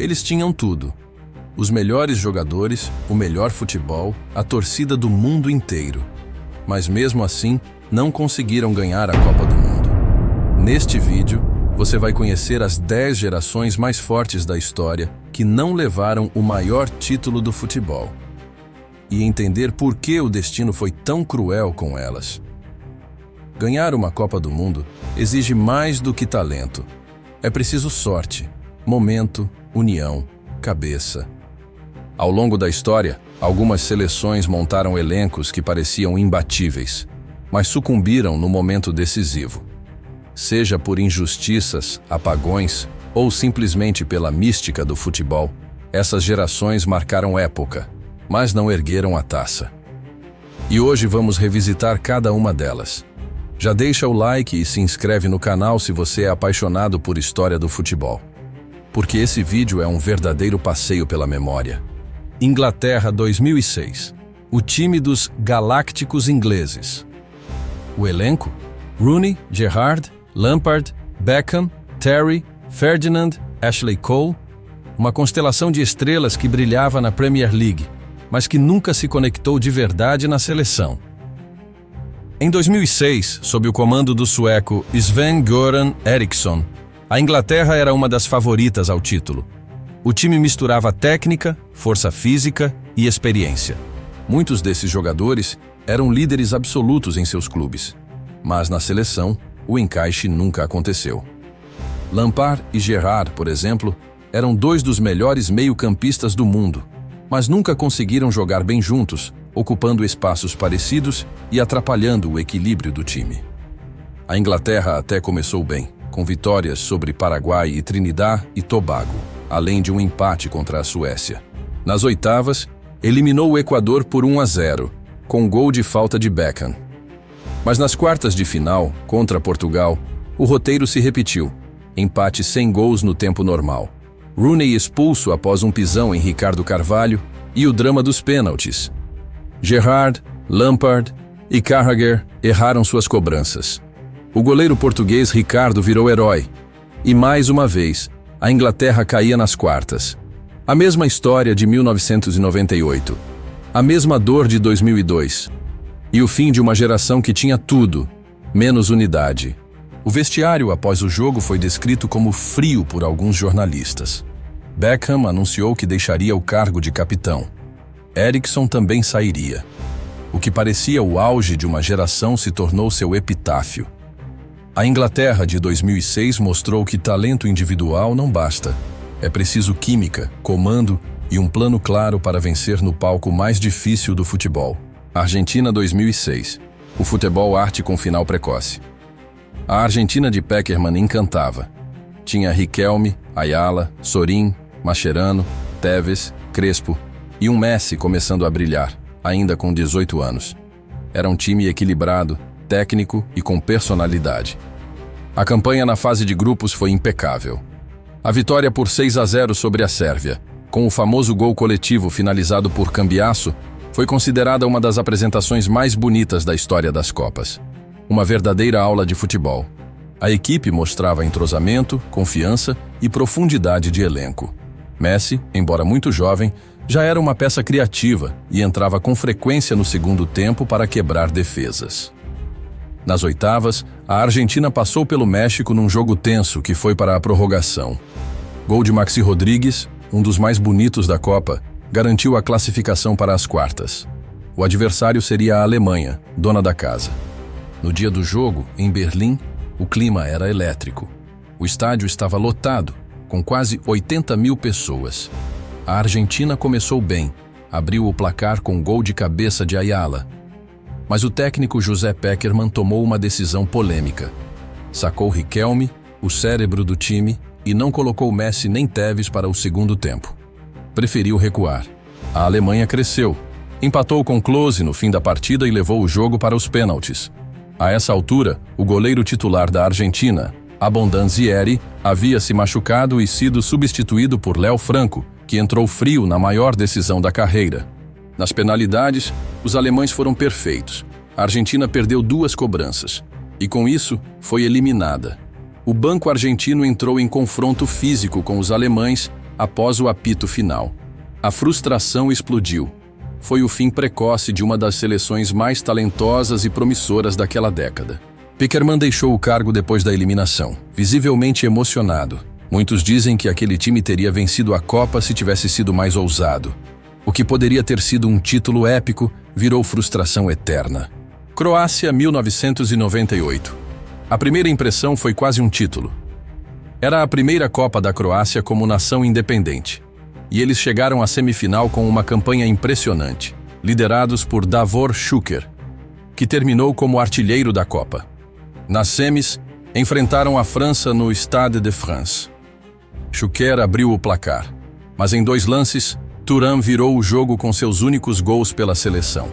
Eles tinham tudo. Os melhores jogadores, o melhor futebol, a torcida do mundo inteiro. Mas mesmo assim, não conseguiram ganhar a Copa do Mundo. Neste vídeo, você vai conhecer as 10 gerações mais fortes da história que não levaram o maior título do futebol. E entender por que o destino foi tão cruel com elas. Ganhar uma Copa do Mundo exige mais do que talento. É preciso sorte, momento, união, cabeça. Ao longo da história, algumas seleções montaram elencos que pareciam imbatíveis, mas sucumbiram no momento decisivo. Seja por injustiças, apagões ou simplesmente pela mística do futebol, essas gerações marcaram época, mas não ergueram a taça. E hoje vamos revisitar cada uma delas. Já deixa o like e se inscreve no canal se você é apaixonado por história do futebol. Porque esse vídeo é um verdadeiro passeio pela memória. Inglaterra 2006. O time dos Galácticos ingleses. O elenco? Rooney, Gerrard, Lampard, Beckham, Terry, Ferdinand, Ashley Cole. Uma constelação de estrelas que brilhava na Premier League, mas que nunca se conectou de verdade na seleção. Em 2006, sob o comando do sueco Sven-Göran Eriksson, a Inglaterra era uma das favoritas ao título. O time misturava técnica, força física e experiência. Muitos desses jogadores eram líderes absolutos em seus clubes, mas na seleção, o encaixe nunca aconteceu. Lampard e Gerrard, por exemplo, eram dois dos melhores meio-campistas do mundo, mas nunca conseguiram jogar bem juntos, ocupando espaços parecidos e atrapalhando o equilíbrio do time. A Inglaterra até começou bem, com vitórias sobre Paraguai e Trinidad e Tobago, além de um empate contra a Suécia. Nas oitavas, eliminou o Equador por 1-0, com gol de falta de Beckham. Mas nas quartas de final, contra Portugal, o roteiro se repetiu. Empate sem gols no tempo normal. Rooney expulso após um pisão em Ricardo Carvalho e o drama dos pênaltis. Gerrard, Lampard e Carragher erraram suas cobranças. O goleiro português Ricardo virou herói. E mais uma vez, a Inglaterra caía nas quartas. A mesma história de 1998. A mesma dor de 2002. E o fim de uma geração que tinha tudo, menos unidade. O vestiário após o jogo foi descrito como frio por alguns jornalistas. Beckham anunciou que deixaria o cargo de capitão. Eriksson também sairia. O que parecia o auge de uma geração se tornou seu epitáfio. A Inglaterra de 2006 mostrou que talento individual não basta. É preciso química, comando e um plano claro para vencer no palco mais difícil do futebol. Argentina 2006. O futebol arte com final precoce. A Argentina de Pekerman encantava. Tinha Riquelme, Ayala, Sorin, Mascherano, Tevez, Crespo e um Messi começando a brilhar, ainda com 18 anos. Era um time equilibrado, técnico e com personalidade. A campanha na fase de grupos foi impecável. A vitória por 6-0 sobre a Sérvia, com o famoso gol coletivo finalizado por Cambiasso, foi considerada uma das apresentações mais bonitas da história das Copas. Uma verdadeira aula de futebol. A equipe mostrava entrosamento, confiança e profundidade de elenco. Messi, embora muito jovem, já era uma peça criativa e entrava com frequência no segundo tempo para quebrar defesas. Nas oitavas, a Argentina passou pelo México num jogo tenso que foi para a prorrogação. Gol de Maxi Rodrigues, um dos mais bonitos da Copa, garantiu a classificação para as quartas. O adversário seria a Alemanha, dona da casa. No dia do jogo, em Berlim, o clima era elétrico. O estádio estava lotado, com quase 80 mil pessoas. A Argentina começou bem, abriu o placar com gol de cabeça de Ayala. Mas o técnico José Pekerman tomou uma decisão polêmica. Sacou Riquelme, o cérebro do time, e não colocou Messi nem Tevez para o segundo tempo. Preferiu recuar. A Alemanha cresceu. Empatou com Klose no fim da partida e levou o jogo para os pênaltis. A essa altura, o goleiro titular da Argentina, Abondanzieri, havia se machucado e sido substituído por Léo Franco, que entrou frio na maior decisão da carreira. Nas penalidades, os alemães foram perfeitos. A Argentina perdeu 2 cobranças e, com isso, foi eliminada. O banco argentino entrou em confronto físico com os alemães, após o apito final. A frustração explodiu. Foi o fim precoce de uma das seleções mais talentosas e promissoras daquela década. Pekerman deixou o cargo depois da eliminação, visivelmente emocionado. Muitos dizem que aquele time teria vencido a Copa se tivesse sido mais ousado. O que poderia ter sido um título épico virou frustração eterna. Croácia, 1998. A primeira impressão foi quase um título. Era a primeira Copa da Croácia como nação independente. E eles chegaram à semifinal com uma campanha impressionante, liderados por Davor Šuker, que terminou como artilheiro da Copa. Nas semis, enfrentaram a França no Stade de France. Šuker abriu o placar, mas em 2 lances, Thuram virou o jogo com seus únicos gols pela seleção,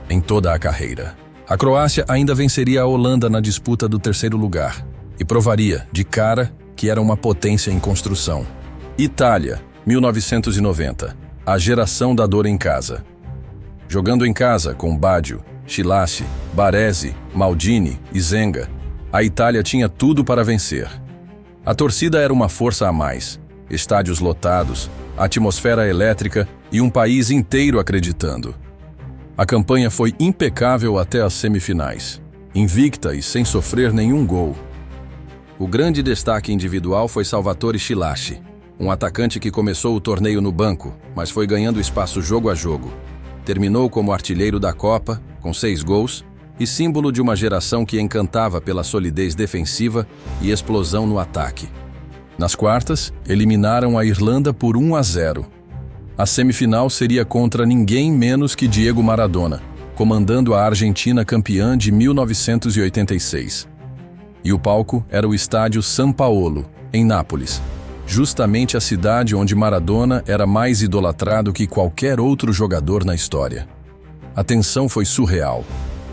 em toda a carreira. A Croácia ainda venceria a Holanda na disputa do 3º lugar e provaria, de cara, que era uma potência em construção. Itália, 1990. A geração da dor em casa. Jogando em casa com Baggio, Schillaci, Baresi, Maldini e Zenga, a Itália tinha tudo para vencer. A torcida era uma força a mais, estádios lotados, atmosfera elétrica e um país inteiro acreditando. A campanha foi impecável até as semifinais, invicta e sem sofrer nenhum gol. O grande destaque individual foi Salvatore Schillaci, um atacante que começou o torneio no banco, mas foi ganhando espaço jogo a jogo. Terminou como artilheiro da Copa, com 6 gols, e símbolo de uma geração que encantava pela solidez defensiva e explosão no ataque. Nas quartas, eliminaram a Irlanda por 1-0. A semifinal seria contra ninguém menos que Diego Maradona, comandando a Argentina campeã de 1986. E o palco era o estádio São Paulo, em Nápoles, justamente a cidade onde Maradona era mais idolatrado que qualquer outro jogador na história. A tensão foi surreal.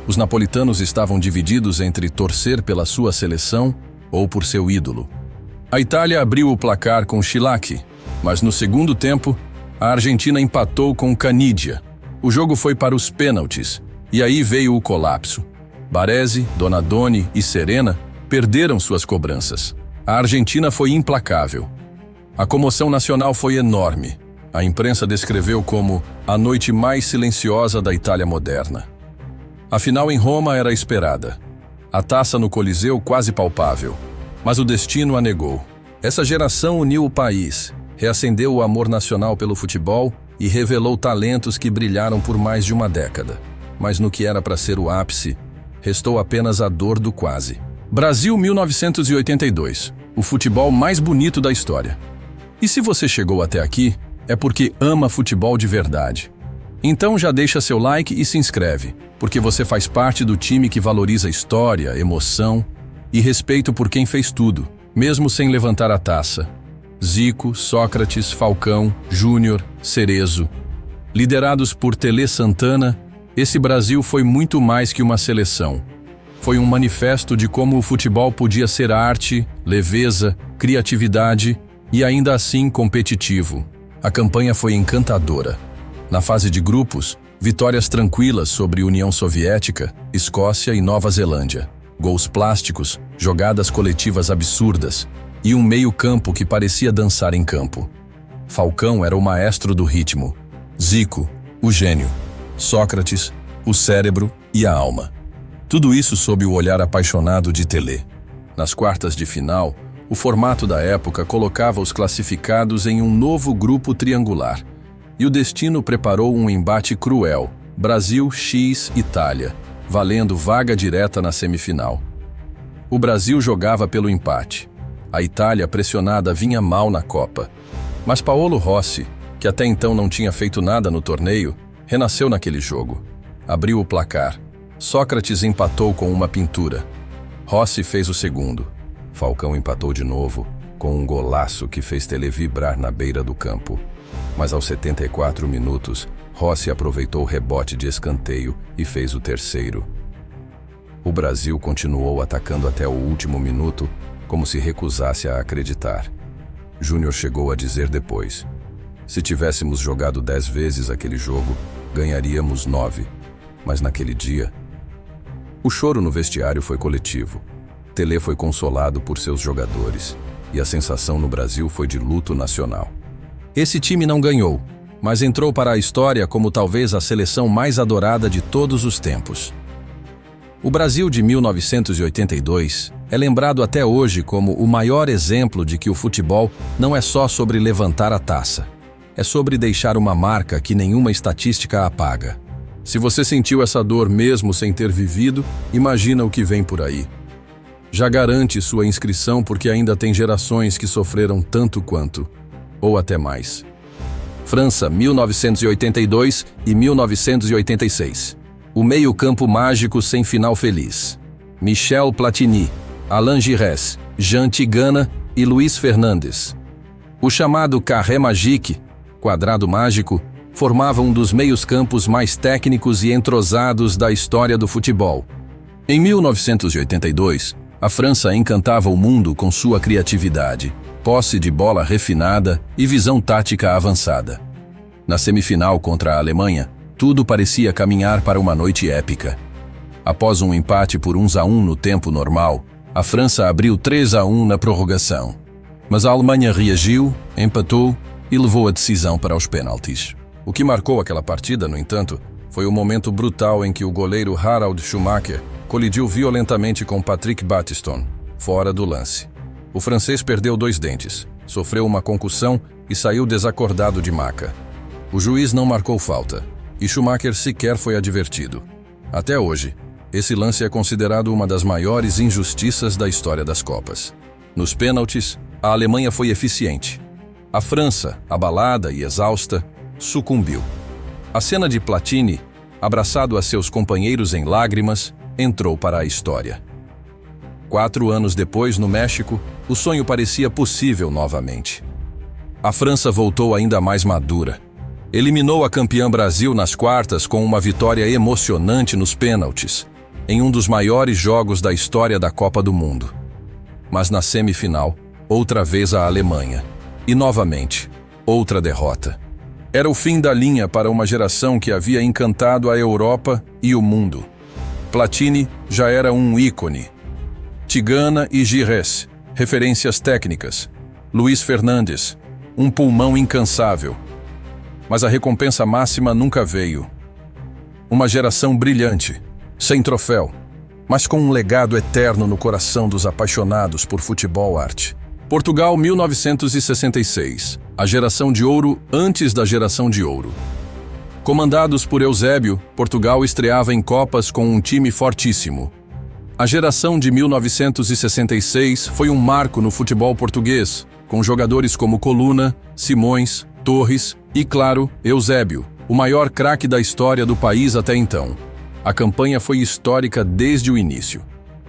Os napolitanos estavam divididos entre torcer pela sua seleção ou por seu ídolo. A Itália abriu o placar com Schillaci, mas no segundo tempo, a Argentina empatou com Canidia. O jogo foi para os pênaltis, e aí veio o colapso. Baresi, Donadoni e Serena perderam suas cobranças. A Argentina foi implacável. A comoção nacional foi enorme. A imprensa descreveu como a noite mais silenciosa da Itália moderna. A final em Roma era esperada. A taça no Coliseu quase palpável. Mas o destino a negou. Essa geração uniu o país, reacendeu o amor nacional pelo futebol e revelou talentos que brilharam por mais de uma década. Mas no que era para ser o ápice, restou apenas a dor do quase. Brasil 1982, o futebol mais bonito da história. E se você chegou até aqui, é porque ama futebol de verdade. Então já deixa seu like e se inscreve, porque você faz parte do time que valoriza história, emoção e respeito por quem fez tudo, mesmo sem levantar a taça. Zico, Sócrates, Falcão, Júnior, Cerezo. Liderados por Tele Santana, esse Brasil foi muito mais que uma seleção. Foi um manifesto de como o futebol podia ser arte, leveza, criatividade e ainda assim competitivo. A campanha foi encantadora. Na fase de grupos, vitórias tranquilas sobre União Soviética, Escócia e Nova Zelândia. Gols plásticos, jogadas coletivas absurdas e um meio-campo que parecia dançar em campo. Falcão era o maestro do ritmo. Zico, o gênio. Sócrates, o cérebro e a alma. Tudo isso sob o olhar apaixonado de Tele. Nas quartas de final, o formato da época colocava os classificados em um novo grupo triangular. E o destino preparou um embate cruel, Brasil x Itália, valendo vaga direta na semifinal. O Brasil jogava pelo empate. A Itália, pressionada, vinha mal na Copa. Mas Paolo Rossi, que até então não tinha feito nada no torneio, renasceu naquele jogo. Abriu o placar. Sócrates empatou com uma pintura. Rossi fez o segundo. Falcão empatou de novo, com um golaço que fez Tele vibrar na beira do campo. Mas aos 74 minutos, Rossi aproveitou o rebote de escanteio e fez o terceiro. O Brasil continuou atacando até o último minuto, como se recusasse a acreditar. Júnior chegou a dizer depois: se tivéssemos jogado 10 vezes aquele jogo, ganharíamos 9. Mas naquele dia... O choro no vestiário foi coletivo. Tele foi consolado por seus jogadores, e a sensação no Brasil foi de luto nacional. Esse time não ganhou, mas entrou para a história como talvez a seleção mais adorada de todos os tempos. O Brasil de 1982 é lembrado até hoje como o maior exemplo de que o futebol não é só sobre levantar a taça. É sobre deixar uma marca que nenhuma estatística apaga. Se você sentiu essa dor mesmo sem ter vivido, imagina o que vem por aí. Já garante sua inscrição porque ainda tem gerações que sofreram tanto quanto, ou até mais. França, 1982 e 1986. O meio-campo mágico sem final feliz. Michel Platini, Alain Giresse, Jean Tigana e Luiz Fernandes. O chamado Carré Magique, quadrado mágico, formava um dos meios-campos mais técnicos e entrosados da história do futebol. Em 1982, a França encantava o mundo com sua criatividade, posse de bola refinada e visão tática avançada. Na semifinal contra a Alemanha, tudo parecia caminhar para uma noite épica. Após um empate por 1-1 no tempo normal, a França abriu 3-1 na prorrogação. Mas a Alemanha reagiu, empatou e levou a decisão para os pênaltis. O que marcou aquela partida, no entanto, foi o momento brutal em que o goleiro Harald Schumacher colidiu violentamente com Patrick Battiston, fora do lance. O francês perdeu 2 dentes, sofreu uma concussão e saiu desacordado de maca. O juiz não marcou falta, e Schumacher sequer foi advertido. Até hoje, esse lance é considerado uma das maiores injustiças da história das Copas. Nos pênaltis, a Alemanha foi eficiente. A França, abalada e exausta, sucumbiu. A cena de Platini, abraçado a seus companheiros em lágrimas, entrou para a história. 4 anos depois, no México, o sonho parecia possível novamente. A França voltou ainda mais madura. Eliminou a campeã Brasil nas quartas com uma vitória emocionante nos pênaltis, em um dos maiores jogos da história da Copa do Mundo. Mas na semifinal, outra vez a Alemanha. E novamente, outra derrota. Era o fim da linha para uma geração que havia encantado a Europa e o mundo. Platini já era um ícone. Tigana e Giresse, referências técnicas. Luiz Fernandes, um pulmão incansável. Mas a recompensa máxima nunca veio. Uma geração brilhante, sem troféu, mas com um legado eterno no coração dos apaixonados por futebol-arte. Portugal, 1966, a geração de ouro antes da geração de ouro. Comandados por Eusébio, Portugal estreava em Copas com um time fortíssimo. A geração de 1966 foi um marco no futebol português, com jogadores como Coluna, Simões, Torres e, claro, Eusébio, o maior craque da história do país até então. A campanha foi histórica desde o início.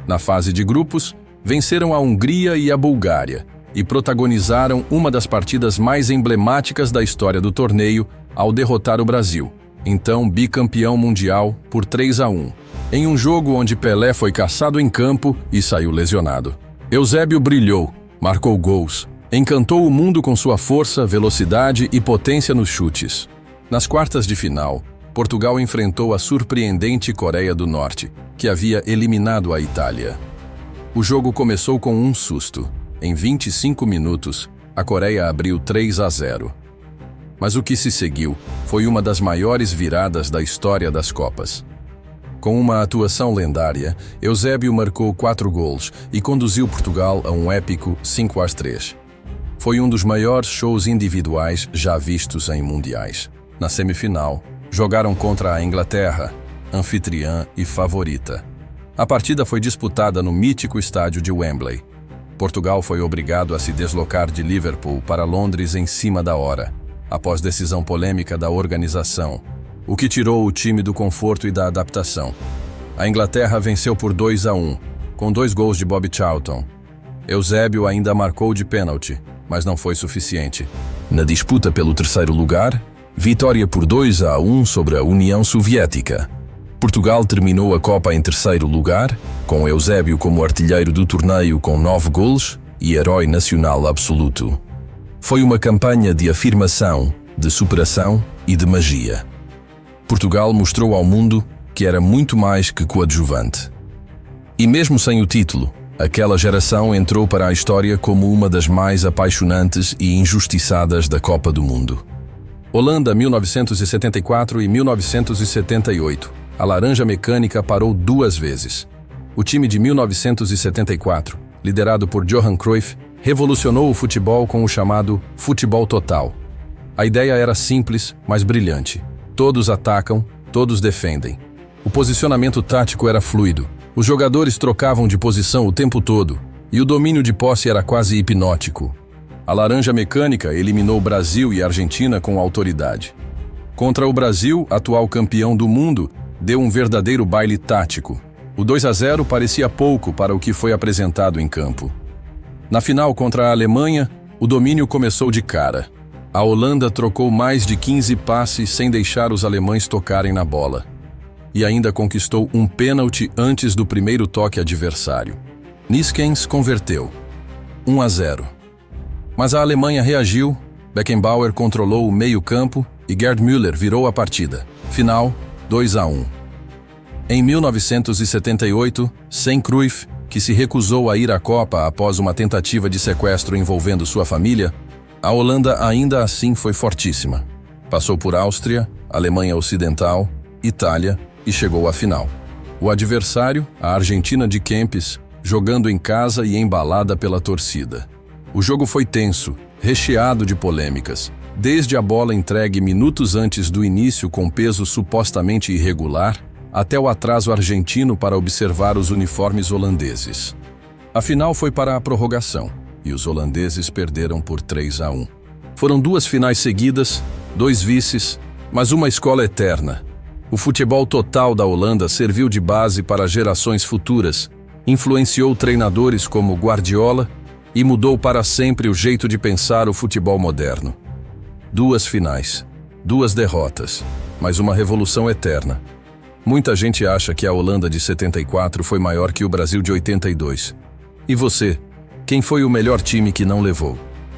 Na fase de grupos, venceram a Hungria e a Bulgária e protagonizaram uma das partidas mais emblemáticas da história do torneio ao derrotar o Brasil, então bicampeão mundial, por 3-1, em um jogo onde Pelé foi caçado em campo e saiu lesionado. Eusébio brilhou, marcou gols, encantou o mundo com sua força, velocidade e potência nos chutes. Nas quartas de final, Portugal enfrentou a surpreendente Coreia do Norte, que havia eliminado a Itália. O jogo começou com um susto. Em 25 minutos, a Coreia abriu 3-0. Mas o que se seguiu foi uma das maiores viradas da história das Copas. Com uma atuação lendária, Eusébio marcou 4 gols e conduziu Portugal a um épico 5-3. Foi um dos maiores shows individuais já vistos em mundiais. Na semifinal, jogaram contra a Inglaterra, anfitriã e favorita. A partida foi disputada no mítico estádio de Wembley. Portugal foi obrigado a se deslocar de Liverpool para Londres em cima da hora, após decisão polêmica da organização, o que tirou o time do conforto e da adaptação. A Inglaterra venceu por 2-1, com 2 gols de Bob Charlton. Eusébio ainda marcou de pênalti, mas não foi suficiente. Na disputa pelo terceiro lugar, vitória por 2-1 sobre a União Soviética. Portugal terminou a Copa em terceiro lugar, com Eusébio como artilheiro do torneio com 9 golos e herói nacional absoluto. Foi uma campanha de afirmação, de superação e de magia. Portugal mostrou ao mundo que era muito mais que coadjuvante. E mesmo sem o título, Aquela geração entrou para a história como uma das mais apaixonantes e injustiçadas da Copa do Mundo. Holanda 1974 e 1978. A laranja mecânica parou 2 vezes. O time de 1974, liderado por Johan Cruyff, revolucionou o futebol com o chamado futebol total. A ideia era simples, mas brilhante. Todos atacam, todos defendem. O posicionamento tático era fluido. Os jogadores trocavam de posição o tempo todo, e o domínio de posse era quase hipnótico. A laranja mecânica eliminou Brasil e Argentina com autoridade. Contra o Brasil, atual campeão do mundo, deu um verdadeiro baile tático. O 2-0 parecia pouco para o que foi apresentado em campo. Na final contra a Alemanha, o domínio começou de cara. A Holanda trocou mais de 15 passes sem deixar os alemães tocarem na bola. E ainda conquistou um pênalti antes do primeiro toque adversário. Neeskens converteu. 1-0. Mas a Alemanha reagiu, Beckenbauer controlou o meio-campo e Gerd Müller virou a partida. Final, 2-1. Em 1978, sem Cruyff, que se recusou a ir à Copa após uma tentativa de sequestro envolvendo sua família, a Holanda ainda assim foi fortíssima. Passou por Áustria, Alemanha Ocidental, Itália e chegou à final. O adversário, a Argentina de Kempis, jogando em casa e embalada pela torcida. O jogo foi tenso, recheado de polêmicas, desde a bola entregue minutos antes do início com peso supostamente irregular, até o atraso argentino para observar os uniformes holandeses. A final foi para a prorrogação, e os holandeses perderam por 3-1. Foram 2 finais seguidas, 2 vices, mas uma escola eterna. O futebol total da Holanda serviu de base para gerações futuras, influenciou treinadores como Guardiola e mudou para sempre o jeito de pensar o futebol moderno. 2 finais, 2 derrotas, mas uma revolução eterna. Muita gente acha que a Holanda de 74 foi maior que o Brasil de 82. E você? Quem foi o melhor time que não levou?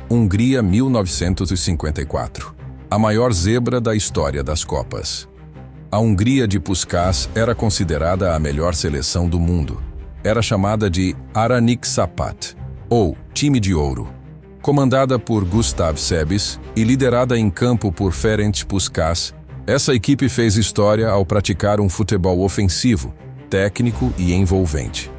Hungria 1954. A maior zebra da história das Copas. A Hungria de Puskás era considerada a melhor seleção do mundo. Era chamada de Aranik Sapat, ou Time de Ouro. Comandada por Gustav Sebes e liderada em campo por Ferenc Puskás, essa equipe fez história ao praticar um futebol ofensivo, técnico e envolvente.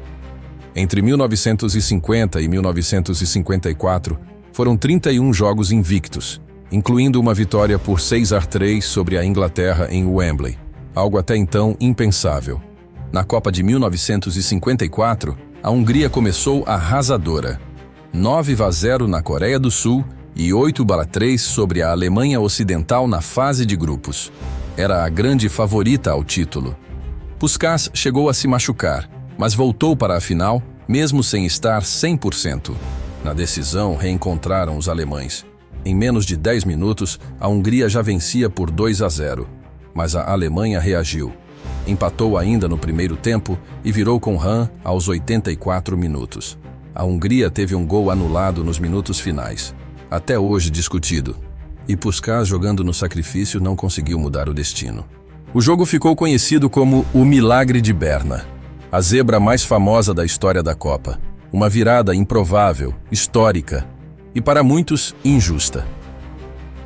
Entre 1950 e 1954, foram 31 jogos invictos, incluindo uma vitória por 6-3 sobre a Inglaterra em Wembley, algo até então impensável. Na Copa de 1954, a Hungria começou arrasadora. 9-0 na Coreia do Sul e 8-3 sobre a Alemanha Ocidental na fase de grupos. Era a grande favorita ao título. Puskás chegou a se machucar, mas voltou para a final, mesmo sem estar 100%. Na decisão, reencontraram os alemães. Em menos de 10 minutos, a Hungria já vencia por 2-0, mas a Alemanha reagiu. Empatou ainda no primeiro tempo e virou com Hahn aos 84 minutos. A Hungria teve um gol anulado nos minutos finais, até hoje discutido. E Puskás, jogando no sacrifício, não conseguiu mudar o destino. O jogo ficou conhecido como o Milagre de Berna, a zebra mais famosa da história da Copa. Uma virada improvável, histórica e, para muitos, injusta.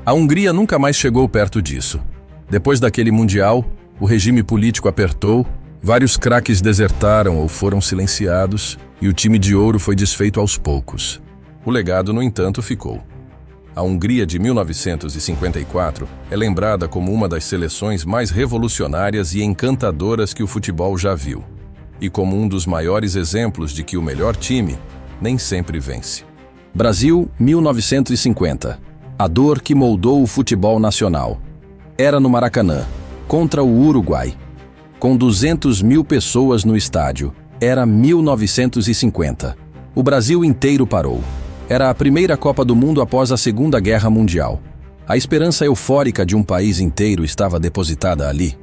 A Hungria nunca mais chegou perto disso. Depois daquele Mundial, o regime político apertou, vários craques desertaram ou foram silenciados e o time de ouro foi desfeito aos poucos. O legado, no entanto, ficou. A Hungria de 1954 é lembrada como uma das seleções mais revolucionárias e encantadoras que o futebol já viu, e como um dos maiores exemplos de que o melhor time nem sempre vence. Brasil, 1950. A dor que moldou o futebol nacional. Era no Maracanã, contra o Uruguai. Com 200 mil pessoas no estádio. Era 1950. O Brasil inteiro parou. Era a primeira Copa do Mundo após a Segunda Guerra Mundial. A esperança eufórica de um país inteiro estava depositada ali.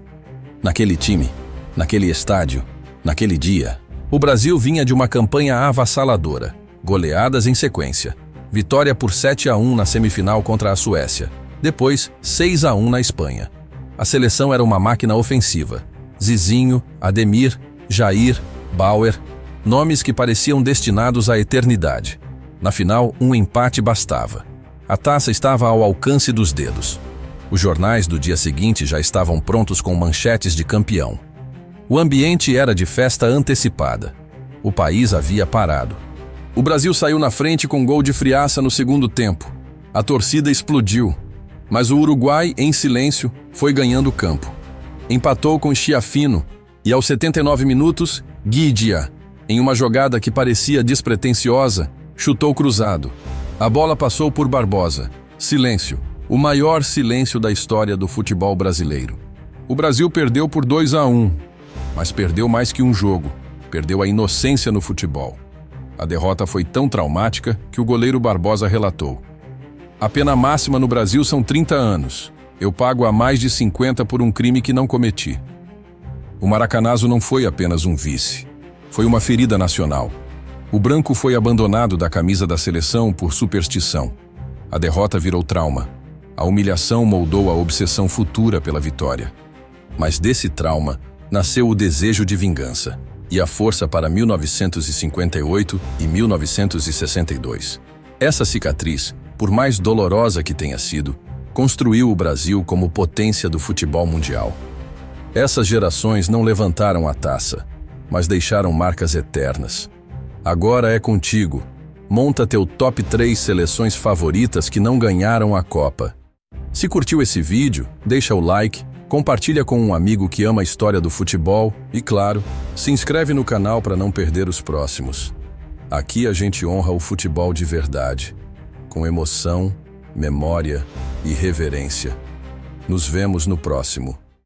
Naquele time, naquele estádio, naquele dia. O Brasil vinha de uma campanha avassaladora, goleadas em sequência. Vitória por 7-1 na semifinal contra a Suécia. Depois, 6-1 na Espanha. A seleção era uma máquina ofensiva. Zizinho, Ademir, Jair, Bauer. Nomes que pareciam destinados à eternidade. Na final, um empate bastava. A taça estava ao alcance dos dedos. Os jornais do dia seguinte já estavam prontos com manchetes de campeão. O ambiente era de festa antecipada. O país havia parado. O Brasil saiu na frente com gol de Friaça no segundo tempo. A torcida explodiu, mas o Uruguai, em silêncio, foi ganhando o campo. Empatou com Schiaffino e, aos 79 minutos, Guidia, em uma jogada que parecia despretensiosa, chutou cruzado. A bola passou por Barbosa. Silêncio. O maior silêncio da história do futebol brasileiro. O Brasil perdeu por 2-1, mas perdeu mais que um jogo. Perdeu a inocência no futebol. A derrota foi tão traumática que o goleiro Barbosa relatou: "A pena máxima no Brasil são 30 anos. Eu pago a mais de 50 por um crime que não cometi." O maracanazo não foi apenas um vice. Foi uma ferida nacional. O branco foi abandonado da camisa da seleção por superstição. A derrota virou trauma. A humilhação moldou a obsessão futura pela vitória. Mas desse trauma nasceu o desejo de vingança e a força para 1958 e 1962. Essa cicatriz, por mais dolorosa que tenha sido, construiu o Brasil como potência do futebol mundial. Essas gerações não levantaram a taça, mas deixaram marcas eternas. Agora é contigo. Monta teu top 3 seleções favoritas que não ganharam a Copa. Se curtiu esse vídeo, deixa o like, compartilha com um amigo que ama a história do futebol e, claro, se inscreve no canal para não perder os próximos. Aqui a gente honra o futebol de verdade, com emoção, memória e reverência. Nos vemos no próximo.